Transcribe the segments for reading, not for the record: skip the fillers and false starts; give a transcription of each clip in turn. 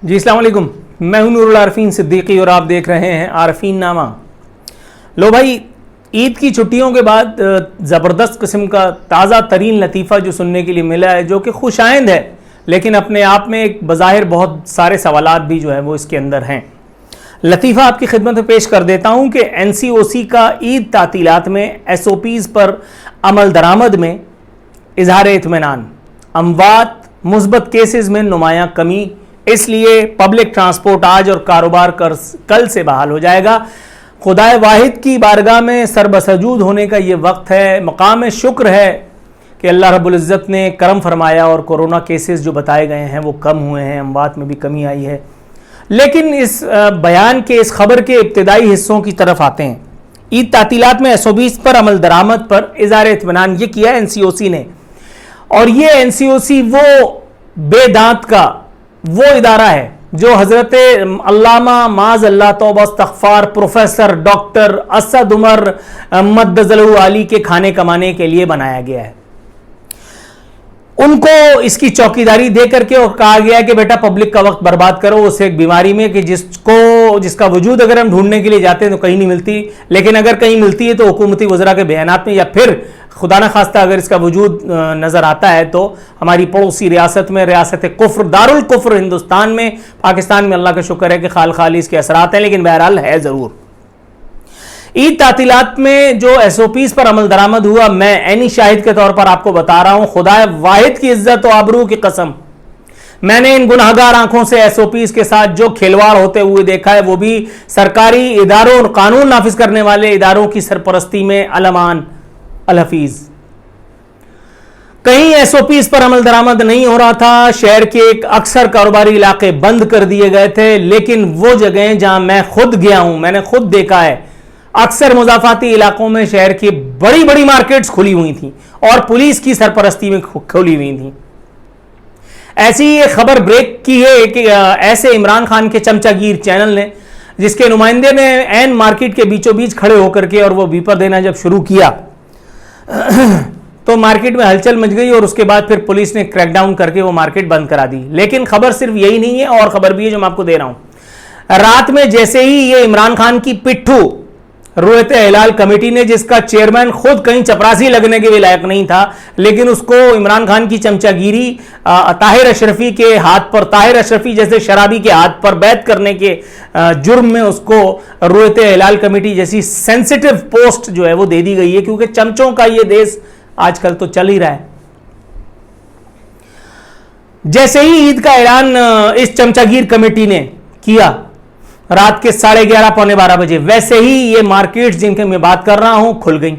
जी अस्सलाम वालेकुम। मैं हूं नूरुल आरफीन सिद्दीकी और आप देख रहे हैं आरफीन नामा। लो भाई, ईद की छुट्टियों के बाद ज़बरदस्त किस्म का ताज़ा तरीन लतीफ़ा जो सुनने के लिए मिला है, जो कि खुशाइंद है, लेकिन अपने आप में एक बज़ाहिर बहुत सारे सवालात भी जो है वो इसके अंदर हैं। लतीफ़ा आपकी खिदमत में पेश कर देता हूँ कि NCOC का ईद तातीलात में SOPs पर अमल दरामद में इजहार इत्मीनान, अमवात मुस्बत केसेस में नुमायां कमी, इसलिए पब्लिक ट्रांसपोर्ट आज और कारोबार कल से बहाल हो जाएगा। खुदाए वाहिद की बारगाह में सरबसजूद होने का ये वक्त है। मकाम शुक्र है कि अल्लाह रब्बुल इज़्ज़त ने करम फरमाया और कोरोना केसेस जो बताए गए हैं वो कम हुए हैं, अमवात में भी कमी आई है। लेकिन इस बयान के, इस खबर के इब्तदाई हिस्सों की तरफ आते हैं। ईद तातीलात में SOPs पर अमल दरामद पर इज़हार इत्मीनान ये किया NCOC ने, और ये NCOC वो बेदांत का वो इदारा है जो हजरत अल्लामा माज अल्लाह तौबा इस्तग़फ़ार प्रोफेसर डॉक्टर असद उमर मद्दज़लहु आली के खाने कमाने के लिए बनाया गया है। उनको इसकी चौकीदारी दे करके और कहा गया है कि बेटा पब्लिक का वक्त बर्बाद करो उस एक बीमारी में कि जिसका वजूद अगर हम ढूंढने के लिए जाते हैं तो कहीं नहीं मिलती, लेकिन अगर कहीं मिलती है तो हुकूमती वज़रा के बयानात में, या फिर खुदा न खास्ता अगर इसका वजूद नज़र आता है तो हमारी पड़ोसी रियासत में, रियासत कुफ्र, दारुल कुफ्र हिंदुस्तान में, पाकिस्तान में अल्लाह का शुक्र है कि खाली इसके असरात हैं, लेकिन बहरहाल है ज़रूर। ईद तातीलात में जो SOPs पर अमल दरामद हुआ, मैं ऐनी शाहिद के तौर पर आपको बता रहा हूं, खुदाए वाहिद की इज्जत और आबरू की कसम, मैंने इन गुनाहगार आंखों से SOPs के साथ जो खिलवाड़ होते हुए देखा है, वो भी सरकारी इदारों और कानून नाफिज करने वाले इदारों की सरपरस्ती में। अलमान अल हफीज, कहीं SOPs पर अमल दरामद नहीं हो रहा था। शहर के एक अक्सर कारोबारी इलाके बंद कर दिए गए थे, लेकिन वो जगह जहां मैं खुद गया हूं, मैंने खुद देखा है, अक्सर मुजाफाती इलाकों में शहर की बड़ी बड़ी मार्केट्स खुली हुई थी और पुलिस की सरपरस्ती में खुली हुई थी। ऐसी ये खबर ब्रेक की है कि ऐसे इमरान खान के चमचागीर चैनल ने, जिसके नुमाइंदे ने एन मार्केट के बीचों बीच खड़े होकर के और वो बीपर देना जब शुरू किया तो मार्केट में हलचल मच गई और उसके बाद फिर पुलिस ने क्रैकडाउन करके वो मार्केट बंद करा दी। लेकिन खबर सिर्फ यही नहीं है, और खबर भी है जो मैं आपको दे रहा हूं। रात में जैसे ही ये इमरान खान की पिट्ठू रुयत हिलाल कमेटी ने, जिसका चेयरमैन खुद कहीं चपरासी लगने के भी लायक नहीं था, लेकिन उसको इमरान खान की चमचागिरी ताहिर अशरफी के हाथ पर, ताहिर अशरफी जैसे शराबी के हाथ पर बैत करने के जुर्म में उसको रुयत हिलाल कमेटी जैसी सेंसिटिव पोस्ट जो है वो दे दी गई है, क्योंकि चमचों का ये देश आजकल तो चल ही रहा है। जैसे ही ईद का ऐलान इस चमचागीर कमेटी ने किया रात के 11:30 पौने 12 बजे, वैसे ही ये मार्केट्स जिनके मैं बात कर रहा हूं खुल गई।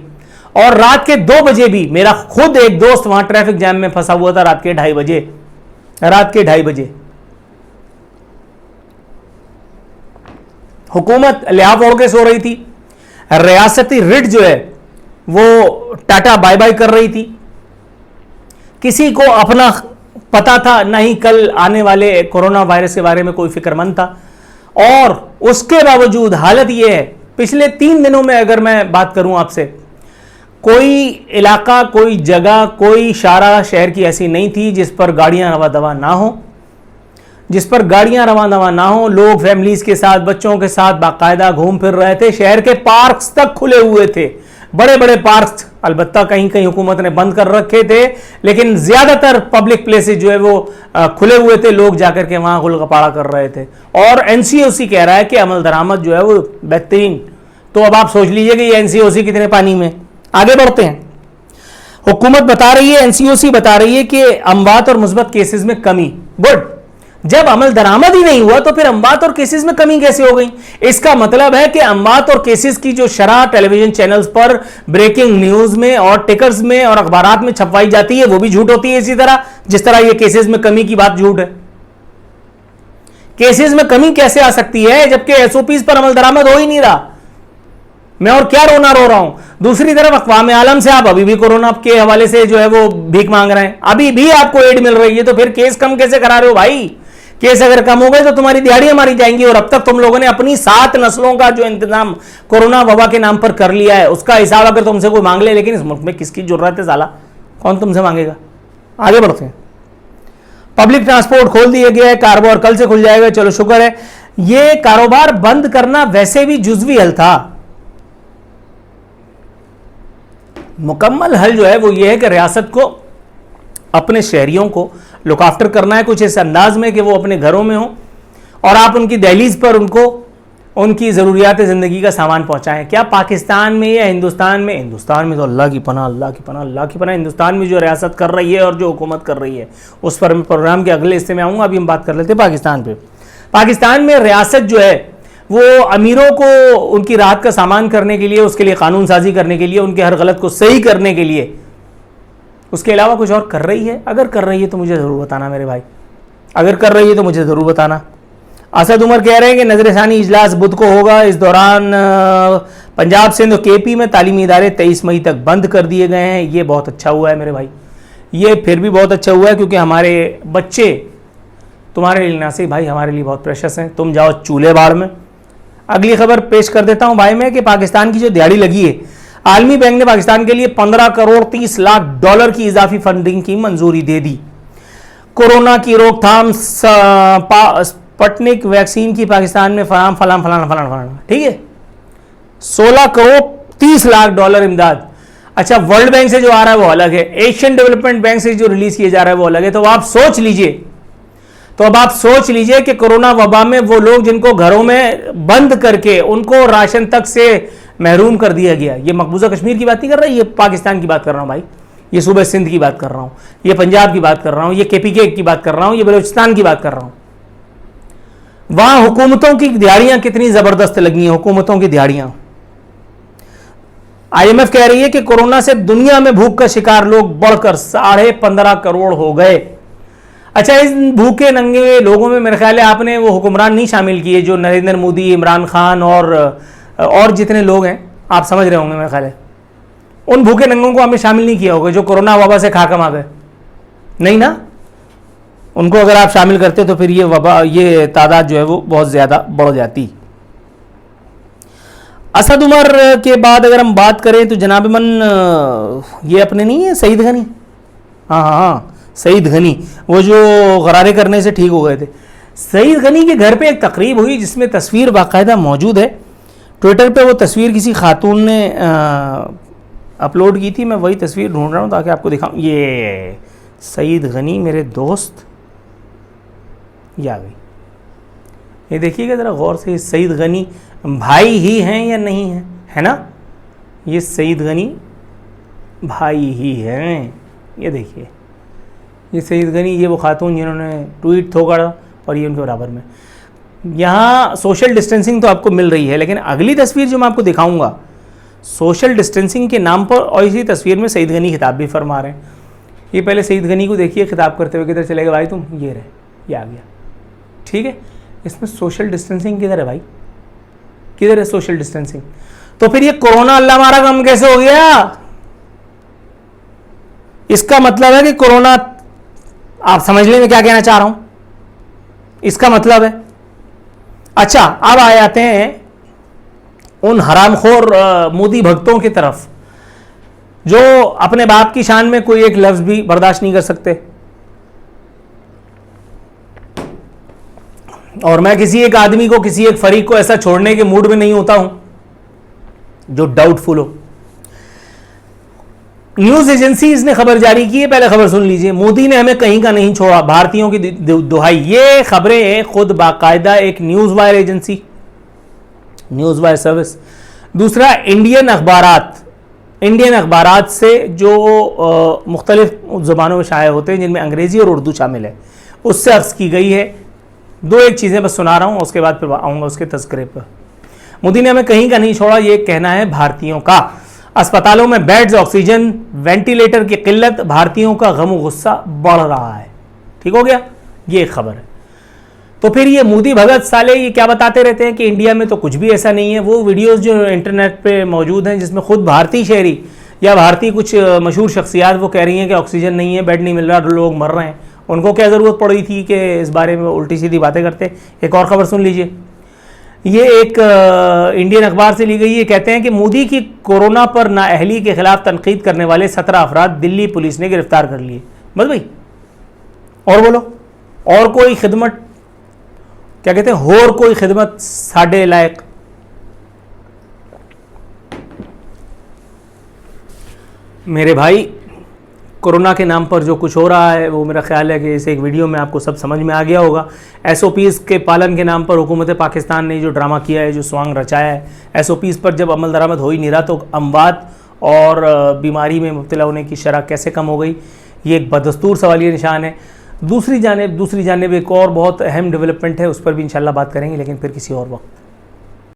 और रात के 2 बजे भी मेरा खुद एक दोस्त वहां ट्रैफिक जैम में फंसा हुआ था, रात के 2:30 बजे। हुकूमत लिहाफ ओढ़ के सो रही थी, रियासती रिट जो है वो टाटा बाय बाय कर रही थी। किसी को अपना पता था नहीं कल आने वाले कोरोना वायरस के बारे में कोई फिक्रमंद था, और उसके बावजूद हालत यह है, पिछले 3 दिनों में अगर मैं बात करूं आपसे, कोई इलाका, कोई जगह, कोई शारा शहर की ऐसी नहीं थी जिस पर गाड़ियां रवा दवा ना हो, लोग फैमिलीज के साथ, बच्चों के साथ बाकायदा घूम फिर रहे थे। शहर के पार्क्स तक खुले हुए थे, बड़े बड़े पार्क्स, अलबत्ता कहीं कहीं हुकूमत ने बंद कर रखे थे, लेकिन ज्यादातर पब्लिक प्लेसेस जो है वो खुले हुए थे, लोग जाकर के वहां गुलगपाड़ा कर रहे थे। और NCOC कह रहा है कि अमल दरामद जो है वो बेहतरीन। तो अब आप सोच लीजिए कि ये NCOC कितने पानी में। आगे बढ़ते हैं। हुकूमत बता रही है, NCOC बता रही है कि अमवात और मुस्बत केसेस में कमी। गुड, जब अमल दरामद ही नहीं हुआ तो फिर अमवात और केसेस में कमी कैसे हो गई? इसका मतलब है कि अमवात और केसेस की जो शरह टेलीविजन चैनल्स पर ब्रेकिंग न्यूज में और टिकर्स में और अखबारात में छपवाई जाती है वो भी झूठ होती है, इसी तरह जिस तरह ये केसेस में कमी की बात झूठ है। केसेस में कमी कैसे आ सकती है जबकि SOPs पर अमल दरामद हो ही नहीं रहा? मैं और क्या रोना रो रहा हूं। दूसरी तरफ अक़वाम आलम से आप अभी भी कोरोना के हवाले से जो है वो भीख मांग रहे हैं, अभी भी आपको एड मिल रही है, तो फिर केस कम कैसे करा रहे हो भाई? केस अगर कम हो गए तो तुम्हारी दिहाड़ियां मारी जाएंगी। और अब तक तुम लोगों ने अपनी 7 नस्लों का जो इंतजाम कोरोना वबा के नाम पर कर लिया है, उसका हिसाब अगर तुमसे कोई मांग ले, लेकिन इस मुल्क में किसकी जरूरत है साला, कौन तुमसे मांगेगा? आगे बढ़ते हैं। पब्लिक ट्रांसपोर्ट खोल दिया गया है, कारोबार कल से खुल जाएगा, चलो शुक्र है। ये कारोबार बंद करना वैसे भी जुज़वी हल था। मुकम्मल हल जो है वो ये है कि रियासत को अपने शहरियों को लुक आफ्टर करना है कुछ इस अंदाज में कि वो अपने घरों में हो और आप उनकी दहलीज पर उनको उनकी ज़रूरियात ज़िंदगी का सामान पहुंचाएं। क्या पाकिस्तान में या हिंदुस्तान में, हिंदुस्तान में तो अल्लाह की पनाह, अल्लाह की पनाह, अल्लाह की पनाह, हिंदुस्तान में जो रियासत कर रही है और जो हुकूमत कर रही है उस पर मैं प्रोग्राम के अगले हिस्से में आऊँगा। अभी हम बात कर लेते हैं पाकिस्तान पे। पाकिस्तान में रियासत जो है वो अमीरों को उनकी राहत का सामान करने के लिए, उसके लिए कानून साजी करने के लिए, उनके हर गलत को सही करने के लिए, उसके अलावा कुछ और कर रही है? अगर कर रही है तो मुझे ज़रूर बताना मेरे भाई, अगर कर रही है तो मुझे ज़रूर बताना। असद उमर कह रहे हैं कि नजरसानी इजलास बुध को होगा। इस दौरान पंजाब सिंध और केपी में तालीमी इदारे 23 मई तक बंद कर दिए गए हैं। ये बहुत अच्छा हुआ है मेरे भाई, ये फिर भी बहुत अच्छा हुआ है, क्योंकि हमारे बच्चे तुम्हारे लिए नासिक भाई, हमारे लिए बहुत प्रेशस हैं। तुम जाओ चूल्हे बाड़ में। अगली खबर पेश कर देता हूं भाई मैं कि पाकिस्तान की जो दिहाड़ी लगी है, आलमी बैंक ने पाकिस्तान के लिए 15 करोड़ 30 लाख डॉलर की इजाफी फंडिंग की मंजूरी दे दी। कोरोना की रोकथाम, स्पुतनिक वैक्सीन की पाकिस्तान में फलाना, ठीक है। 16 करोड़ 30 लाख डॉलर इमदाद। अच्छा, वर्ल्ड बैंक से जो आ रहा है वो अलग है, एशियन डेवलपमेंट बैंक से जो रिलीज किया जा रहा है वो अलग है। तो आप सोच लीजिए, तो अब आप सोच लीजिए कि कोरोना वबा में वो लोग जिनको घरों में बंद करके उनको राशन तक से महरूम कर दिया गया। ये मकबूजा कश्मीर की बात नहीं कर रहा, ये पाकिस्तान की बात कर रहा हूं भाई, ये सूबे सिंध की बात कर रहा हूं, ये पंजाब की बात कर रहा हूं, ये केपीके की बात कर रहा हूं, ये बलूचिस्तान की बात कर रहा हूं। वहां हुकूमतों की दिहाड़ियां कितनी जबरदस्त लगी हैं, हुकूमतों की दिहाड़ियां। IMF कह रही है कि कोरोना से दुनिया में भूख का शिकार लोग बढ़कर 15.5 करोड़ हो गए। अच्छा, इस भूखे नंगे लोगों में मेरे ख्याल है आपने वो हुक्मरान नहीं शामिल किए जो नरेंद्र मोदी, इमरान खान और जितने लोग हैं, आप समझ रहे होंगे मेरे ख्याल है। उन भूखे नंगों को आपने शामिल नहीं किया होगा जो कोरोना वबा से खा कमा गए, नहीं ना। उनको अगर आप शामिल करते तो फिर ये वबा, ये तादाद जो है वो बहुत ज़्यादा बढ़ जाती। असद उमर के बाद अगर हम बात करें तो जनाब मन ये अपने नहीं है सईद गनी, हाँ, सईद गनी, वो जो गरारे करने से ठीक हो गए थे। सईद गनी के घर पे एक तकरीब हुई जिसमें तस्वीर बाकायदा मौजूद है। ट्विटर पे वो तस्वीर किसी खातून ने अपलोड की थी, मैं वही तस्वीर ढूंढ रहा हूँ ताकि आपको दिखाऊँ। ये सईद गनी मेरे दोस्त, ये आ गई, ये देखिएगा ज़रा गौर से। सईद गनी भाई ही हैं या नहीं हैं, है ना। ये सईद गनी भाई ही हैं, ये देखिए, ये सईद गनी, ये वो खातून जिन्होंने ट्वीट ठोका और ये उनके बराबर में। यहाँ सोशल डिस्टेंसिंग तो आपको मिल रही है, लेकिन अगली तस्वीर जो मैं आपको दिखाऊंगा सोशल डिस्टेंसिंग के नाम पर, और इसी तस्वीर में सईद गनी खिताब भी फरमा रहे हैं। ये पहले सईद गनी को देखिए खिताब करते हुए, किधर चले गए भाई तुम, ये रहे, ये आ गया, ठीक है। इसमें सोशल डिस्टेंसिंग किधर है भाई, किधर है सोशल डिस्टेंसिंग। तो फिर ये कोरोना अल्लाह मारा कम कैसे हो गया। इसका मतलब है कि कोरोना, आप समझ लें मैं क्या कहना चाह रहा हूं, इसका मतलब है। अच्छा, अब आ जाते हैं उन हरामखोर मोदी भक्तों की तरफ जो अपने बाप की शान में कोई एक लफ्ज भी बर्दाश्त नहीं कर सकते। और मैं किसी एक आदमी को, किसी एक फरीक को ऐसा छोड़ने के मूड में नहीं होता हूं जो डाउटफुल हो। न्यूज एजेंसीज ने खबर जारी की है, पहले खबर सुन लीजिए। मोदी ने हमें कहीं का नहीं छोड़ा, भारतीयों की दुहाई। ये खबरें खुद बाकायदा एक news wire agency, news wire service. दूसरा, इंडियन अखबारात से जो मुख्तलिफ ज़ुबानों में शाये होते हैं जिनमें अंग्रेजी और उर्दू शामिल है, उससे अक्स की गई है। दो एक चीज़ें बस सुना रहा हूँ, उसके बाद फिर आऊँगा उसके तज़किरे पर। मोदी ने हमें कहीं का नहीं छोड़ा, ये कहना है भारतीयों का। अस्पतालों में बेड्स, ऑक्सीजन, वेंटिलेटर की किल्लत, भारतीयों का गम गुस्सा बढ़ रहा है। ठीक हो गया, ये एक खबर है। तो फिर ये मोदी भगत साले ये क्या बताते रहते हैं कि इंडिया में तो कुछ भी ऐसा नहीं है। वो वीडियोस जो इंटरनेट पे मौजूद हैं जिसमें खुद भारतीय शहरी या भारतीय कुछ मशहूर शख्सियात वो कह रही हैं कि ऑक्सीजन नहीं है, बेड नहीं मिल रहा, लोग मर रहे हैं, उनको क्या ज़रूरत पड़ रही थी कि इस बारे में उल्टी सीधी बातें करते। एक और खबर सुन लीजिए, ये एक इंडियन अखबार से ली गई है। कहते हैं कि मोदी की कोरोना पर नाअहली के खिलाफ तनकीद करने वाले 17 अफराद दिल्ली पुलिस ने गिरफ्तार कर लिए। बस भाई, और बोलो, और कोई खिदमत, क्या कहते हैं, होर कोई खिदमत साडे लायक। मेरे भाई, कोरोना के नाम पर जो कुछ हो रहा है वो मेरा ख्याल है कि इस एक वीडियो में आपको सब समझ में आ गया होगा। SOPs के पालन के नाम पर हुकूमत पाकिस्तान ने जो ड्रामा किया है, जो स्वांग रचाया है, SOPs पर जब अमल दरामद हो ही नहीं रहा तो अमवात और बीमारी में मुब्तला होने की शरह कैसे कम हो गई, ये एक बदस्तूर सवालिया निशान है। दूसरी जानिब एक और बहुत अहम डेवलपमेंट है, उस पर भी इंशाल्लाह बात करेंगे, लेकिन फिर किसी और वक्त।